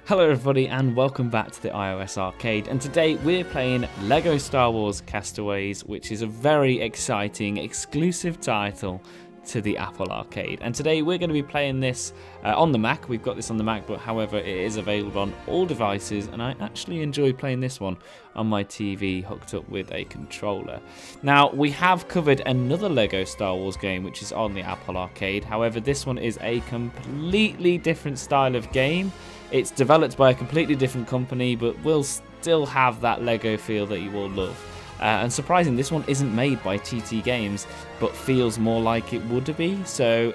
Hello everybody and welcome back to the iOS Arcade, and today we're playing LEGO Star Wars Castaways, which is a very exciting exclusive title to the Apple Arcade. And today we're going to be playing this on the Mac. We've got this on the MacBook, however it is available on all devices, and I actually enjoy playing this one on my TV hooked up with a controller. Now, we have covered another LEGO Star Wars game which is on the Apple Arcade, however this one is a completely different style of game. It's developed by a completely different company, but will still have that LEGO feel that you all love. And surprising, this one isn't made by TT Games, but feels more like it would be. So,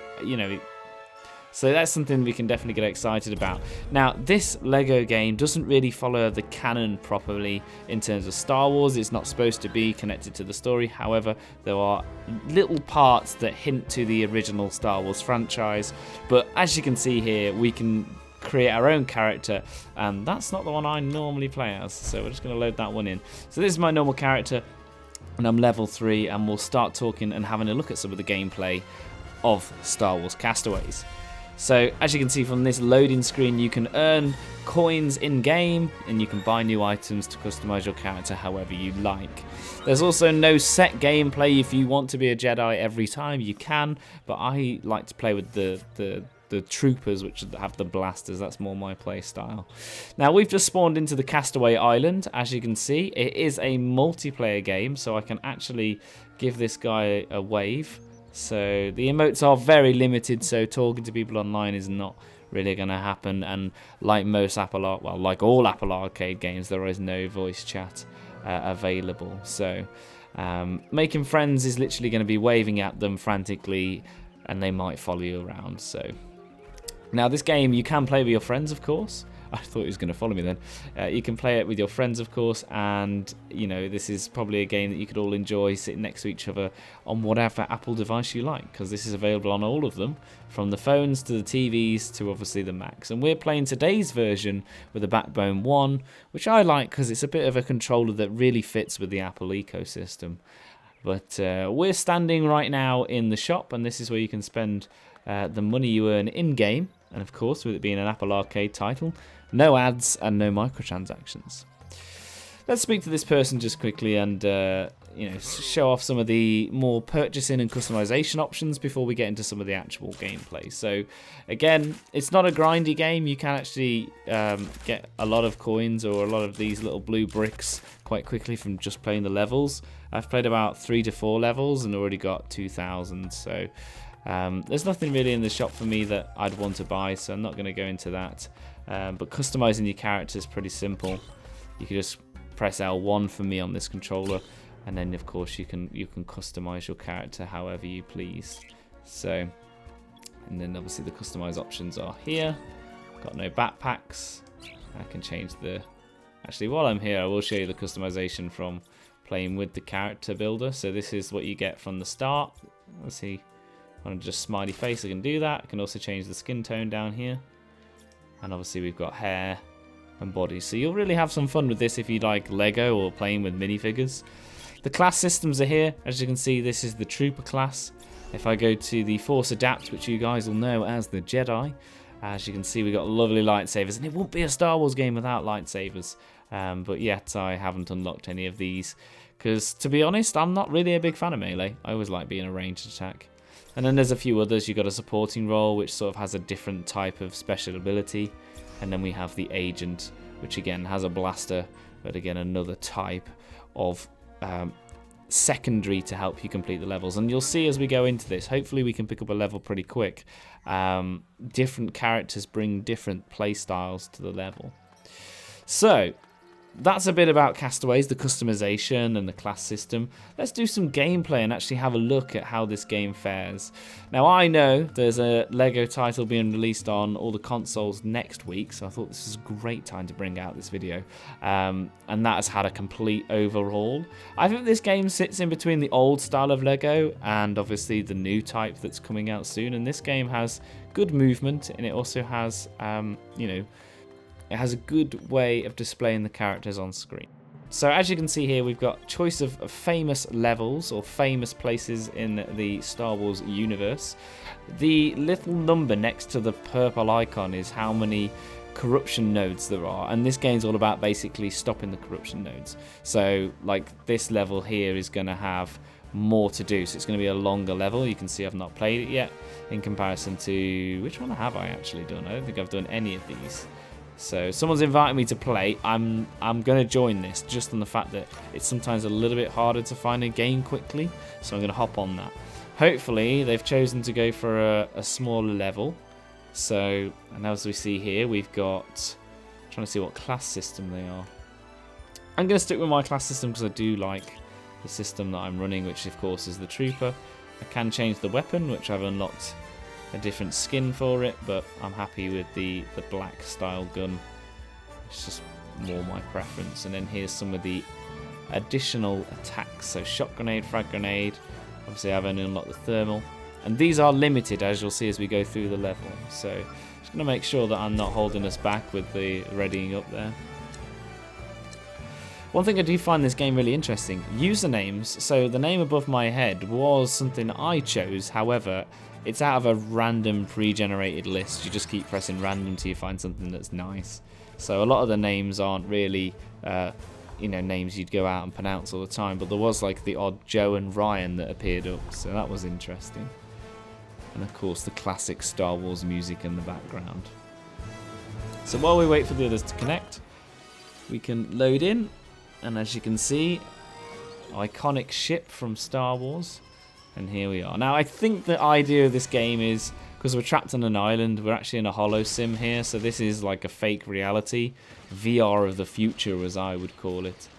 so that's something we can definitely get excited about. Now, this LEGO game doesn't really follow the canon properly in terms of Star Wars. It's not supposed to be connected to the story. However, there are little parts that hint to the original Star Wars franchise. But as you can see here, we can create our own character, and that's not the one I normally play as, so we're just going to load that one in. So this is my normal character, and I'm level 3, and we'll start talking and having a look at some of the gameplay of Star Wars Castaways. So as you can see from this loading screen, you can earn coins in game, and you can buy new items to customize your character however you like. There's also no set gameplay. If you want to be a Jedi every time, you can, but I like to play with the troopers, which have the blasters. That's more my play style. Now, we've just spawned into the Castaway Island. As you can see, it is a multiplayer game, so I can actually give this guy a wave. So the emotes are very limited, so talking to people online is not really going to happen. And like most like all Apple Arcade games, there is no voice chat available. So making friends is literally going to be waving at them frantically, and they might follow you around. So now, this game you can play with your friends, of course. I thought he was going to follow me then. You can play it with your friends, of course, and this is probably a game that you could all enjoy sitting next to each other on whatever Apple device you like, because this is available on all of them, from the phones to the TVs to obviously the Macs. And we're playing today's version with the Backbone 1, which I like because it's a bit of a controller that really fits with the Apple ecosystem. But we're standing right now in the shop, and this is where you can spend the money you earn in-game. And of course, with it being an Apple Arcade title, no ads and no microtransactions. Let's speak to this person just quickly and show off some of the more purchasing and customization options before we get into some of the actual gameplay. So again, it's not a grindy game. You can actually get a lot of coins or a lot of these little blue bricks quite quickly from just playing the levels. I've played about 3 to 4 levels and already got 2,000. So there's nothing really in the shop for me that I'd want to buy, so I'm not going to go into that. But customizing your character is pretty simple. You can just press L1 for me on this controller, and then of course you can customize your character however you please. So, and then obviously the customize options are here. Got no backpacks. I can change actually, while I'm here, I will show you the customization from playing with the character builder. So this is what you get from the start. Let's see. If I want just smiley face, I can do that. I can also change the skin tone down here. And obviously we've got hair and body. So you'll really have some fun with this if you like Lego or playing with minifigures. The class systems are here. As you can see, this is the Trooper class. If I go to the Force Adapt, which you guys will know as the Jedi, as you can see, we've got lovely lightsabers. And it won't be a Star Wars game without lightsabers. But yet I haven't unlocked any of these. Because, to be honest, I'm not really a big fan of melee. I always like being a ranged attack. And then there's a few others. You've got a supporting role, which sort of has a different type of special ability. And then we have the agent, which again has a blaster, but again another type of secondary to help you complete the levels. And you'll see as we go into this, hopefully we can pick up a level pretty quick. Different characters bring different play styles to the level. So that's a bit about Castaways, the customization and the class system. Let's do some gameplay and actually have a look at how this game fares. Now, I know there's a LEGO title being released on all the consoles next week, so I thought this was a great time to bring out this video. And that has had a complete overhaul. I think this game sits in between the old style of LEGO and obviously the new type that's coming out soon. And this game has good movement, and it also has, it has a good way of displaying the characters on screen. So as you can see here, we've got choice of famous levels or famous places in the Star Wars universe. The little number next to the purple icon is how many corruption nodes there are, and this game's all about basically stopping the corruption nodes. So like this level here is going to have more to do, so it's going to be a longer level. You can see I've not played it yet in comparison to, which one have I actually done? I don't think I've done any of these. So someone's invited me to play. I'm going to join this just on the fact that it's sometimes a little bit harder to find a game quickly, so I'm going to hop on that. Hopefully they've chosen to go for a smaller level. So, and as we see here, we've got, trying to see what class system they are. I'm going to stick with my class system because I do like the system that I'm running, which of course is the Trooper. I can change the weapon, which I've unlocked a different skin for it, but I'm happy with the black style gun. It's just more my preference. And then here's some of the additional attacks. So shot grenade, frag grenade. Obviously I've only unlocked the thermal. And these are limited, as you'll see as we go through the level. So just going to make sure that I'm not holding us back with the readying up there. One thing I do find this game really interesting, usernames. So the name above my head was something I chose. However, it's out of a random pre-generated list. You just keep pressing random till you find something that's nice. So a lot of the names aren't really names you'd go out and pronounce all the time. But there was like the odd Joe and Ryan that appeared up. So that was interesting. And of course the classic Star Wars music in the background. So while we wait for the others to connect, we can load in. And as you can see, iconic ship from Star Wars. And here we are. Now I think the idea of this game is, because we're trapped on an island, we're actually in a holo sim here. So this is like a fake reality. VR of the future, as I would call it.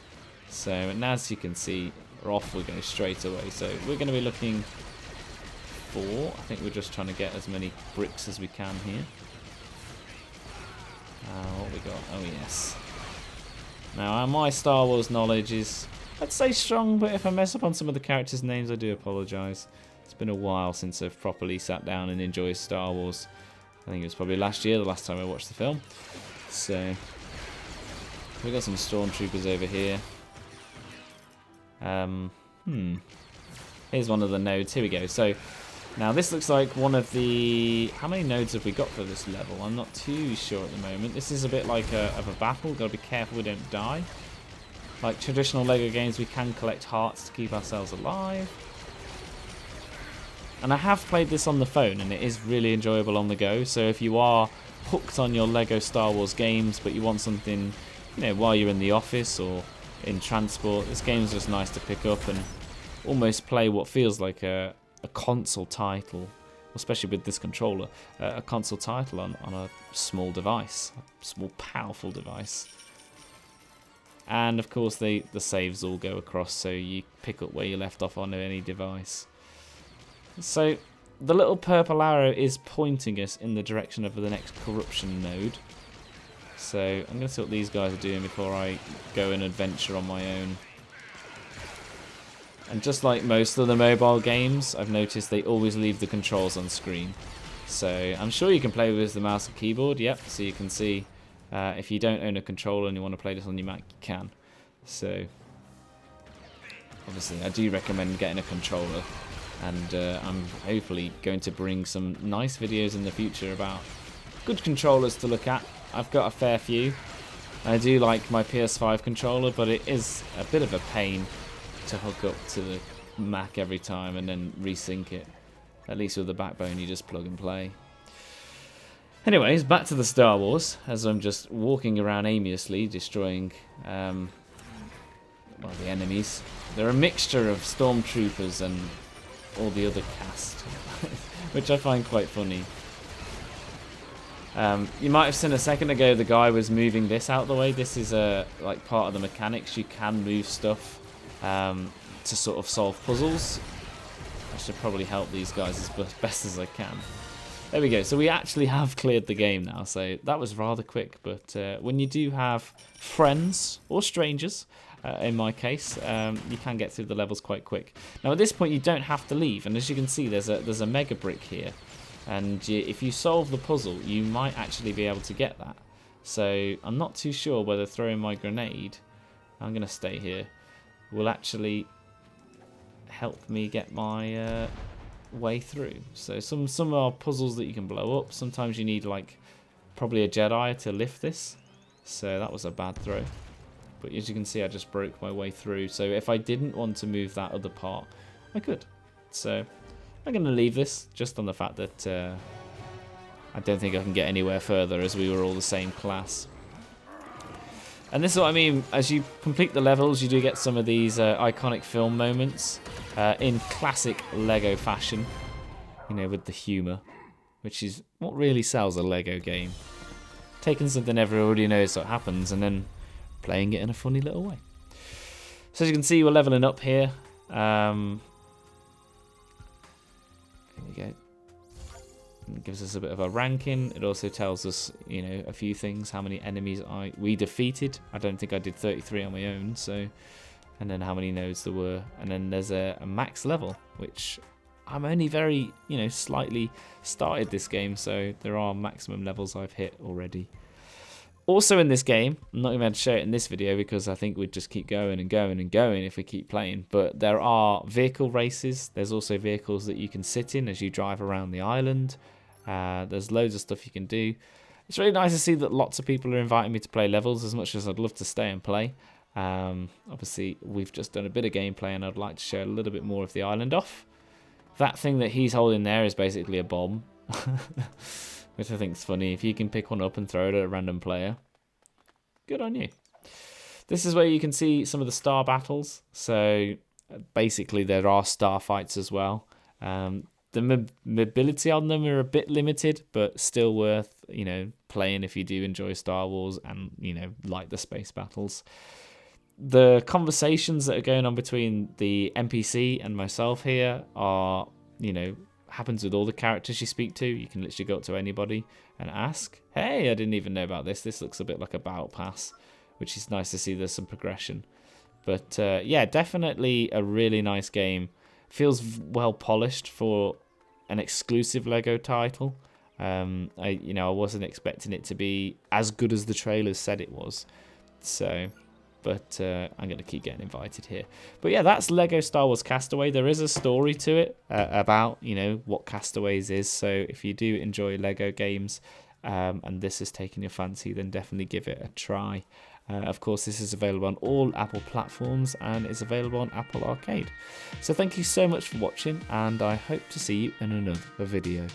So, and as you can see, we're off, we're going straight away. So we're going to be looking for, I think we're just trying to get as many bricks as we can here. What we got? Oh yes. Now my Star Wars knowledge is, I'd say, strong, but if I mess up on some of the characters' names, I do apologise. It's been a while since I've properly sat down and enjoyed Star Wars. I think it was probably last year, the last time I watched the film. So we've got some stormtroopers over here. Here's one of the nodes. Here we go. So now this looks like one of the... How many nodes have we got for this level? I'm not too sure at the moment. This is a bit like of a battle. Got to be careful we don't die. Like traditional LEGO games, we can collect hearts to keep ourselves alive. And I have played this on the phone, and it is really enjoyable on the go. So if you are hooked on your LEGO Star Wars games, but you want something, while you're in the office or in transport, this game's just nice to pick up and almost play what feels like a console title, especially with this controller, a console title on a small device, a small powerful device. And of course the saves all go across, so you pick up where you left off on any device. So the little purple arrow is pointing us in the direction of the next corruption node. So I'm going to see what these guys are doing before I go and adventure on my own. And just like most of the mobile games, I've noticed they always leave the controls on screen. So I'm sure you can play with the mouse and keyboard, yep. So you can see if you don't own a controller and you want to play this on your Mac, you can. So obviously I do recommend getting a controller. And I'm hopefully going to bring some nice videos in the future about good controllers to look at. I've got a fair few. I do like my PS5 controller, but it is a bit of a pain to hook up to the Mac every time and then resync it. At least with the Backbone, you just plug and play. Anyways, back to the Star Wars, as I'm just walking around aimlessly, destroying the enemies. They're a mixture of stormtroopers and all the other cast, which I find quite funny. You might have seen a second ago the guy was moving this out of the way. This is like part of the mechanics. You can move stuff to sort of solve puzzles. I should probably help these guys as best as I can. There we go. So we actually have cleared the game now. So that was rather quick. But when you do have friends or strangers, in my case, you can get through the levels quite quick. Now at this point you don't have to leave. And as you can see, there's a mega brick here. And if you solve the puzzle, you might actually be able to get that. So I'm not too sure whether throwing my grenade, I'm going to stay here, will actually help me get my way through. So some are puzzles that you can blow up. Sometimes you need like probably a Jedi to lift this. So that was a bad throw. But as you can see, I just broke my way through. So if I didn't want to move that other part, I could. So I'm going to leave this just on the fact that I don't think I can get anywhere further as we were all the same class. And this is what I mean. As you complete the levels, you do get some of these iconic film moments in classic Lego fashion. You know, with the humour, which is what really sells a Lego game. Taking something everybody knows what happens and then playing it in a funny little way. So as you can see, we're leveling up here. There we go. It gives us a bit of a ranking. It also tells us, you know, a few things. How many enemies we defeated. I don't think I did 33 on my own. So, and then how many nodes there were. And then there's a max level, which I'm only very, you know, slightly started this game. So there are maximum levels I've hit already. Also in this game, I'm not even going to show it in this video because I think we'd just keep going and going and going if we keep playing. But there are vehicle races. There's also vehicles that you can sit in as you drive around the island. There's loads of stuff you can do. It's really nice to see that lots of people are inviting me to play levels as much as I'd love to stay and play. Obviously, we've just done a bit of gameplay and I'd like to show a little bit more of the island off. That thing that he's holding there is basically a bomb. Which I think is funny. If you can pick one up and throw it at a random player, good on you. This is where you can see some of the star battles. So basically there are star fights as well. The mobility on them are a bit limited, but still worth, you know, playing if you do enjoy Star Wars and, you know, like the space battles. The conversations that are going on between the NPC and myself here are, you know, happens with all the characters you speak to. You can literally go up to anybody and ask, hey, I didn't even know about this. This looks a bit like a battle pass, which is nice to see there's some progression. But yeah, definitely a really nice game. Feels well polished for an exclusive Lego title. I wasn't expecting it to be as good as the trailers said it was. So, but I'm going to keep getting invited here. But yeah, that's Lego Star Wars Castaway. There is a story to it about, you know, what Castaways is. So if you do enjoy Lego games and this has taken your fancy, then definitely give it a try. Of course, this is available on all Apple platforms and is available on Apple Arcade. So thank you so much for watching, and I hope to see you in another video.